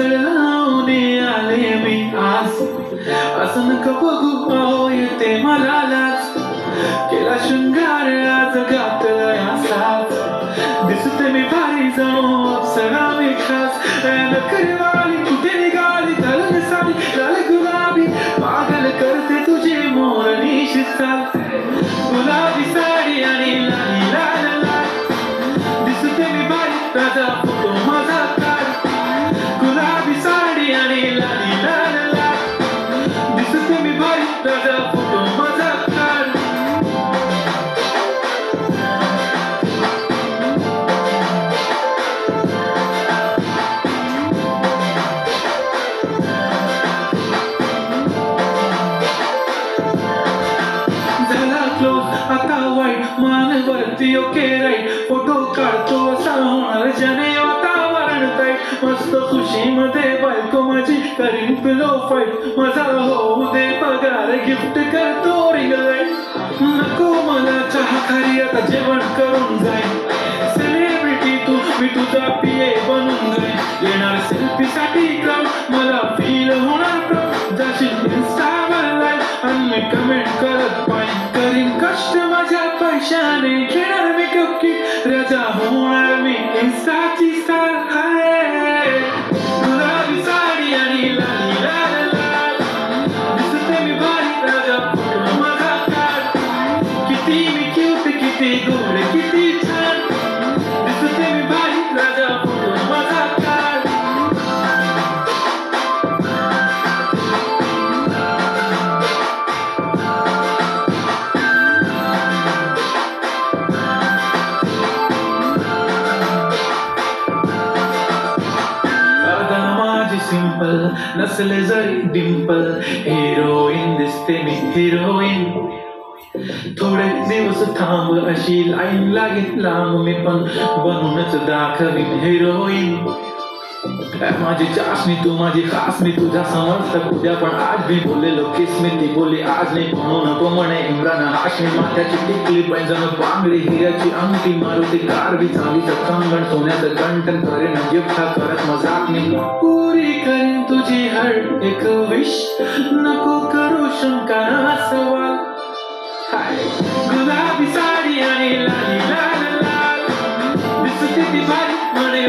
सळावणे आले मी आज, असं नका बघू अहो येते मला लाज. केला शृंगार आज घातलाय असाच, दिसते मी भारी जाऊ अप्सरा मी खास. नखरेवाली कुठे निघाली धरून साडी लाल गुलाबी, पागल करते तुझे मोरणीशी चाल. गुलाबी साडी आणि लाली लाल लाल, दिसते मी भारी राजा फोटो माझा काढ. गुलाबी साडी आणि लाली लाल लाल, दिसते मी भारी राजा फोटो माझा काढ. आता वाईट मान वरती ओके राईट, फोटो काढतो असा होणार ज्याने वातावरण टाईट. मस्त खुशीमध्ये बायको माझी करीन पिलो फाईट, माझा होऊ दे पगार गिफ्ट करतो रिंग लाईट. नको मला चहा खारी आता जेवण करून जाईन, सेलिब्रिटी तू मी तुझा पिये बनून जाईन. येणार सेल्फी साठी क्राऊड मला फील होणार प्राऊड, जाशील इंस्टावर लाईव्ह आणि मी कमेंट करत पाहिजे. करीन कष्ट माझ्या पैशाने, घेणार मी कपकीट राजा होणार मी इंस्टाची स्टार. हाय गुलाबी साडी आणि लाली लाल लाल, दिसते मी भारी राजा फोटो माझा काढ. किती मी क्यूट किती गोड किती छान, दिसते मी भारी राजा फोटो माझा काढ. सिंपल नसले जरी डिंपल, हिरोईन दिसते मी हिरोईन. थोडे दिवस थांब अशी लाईन लागेल लांब, मी पण बनूनच दाखवीन हिरोईन. माझी चाशनी तू माझी खास, मी तुझ्या समर्थक उद्या पण आज मी बोललेलो किस मी ती बोलली आज नाही. म्हणू नको म्हणे इम्रान हाशमी, माथ्याची टिकली पैंजण बांगडी हिऱ्याची अंगठी, मारुती कार बी चांदीचं कंगण सोन्याचं कंटन करेन गिफ्ट करत मजाक मी. पुरी करीन तुझी हर एक विश, नको करू शंका ना सवाल. हाय गुलाबी साडी आणि लाली लाल लाल, दिसते ती भारी म्हणे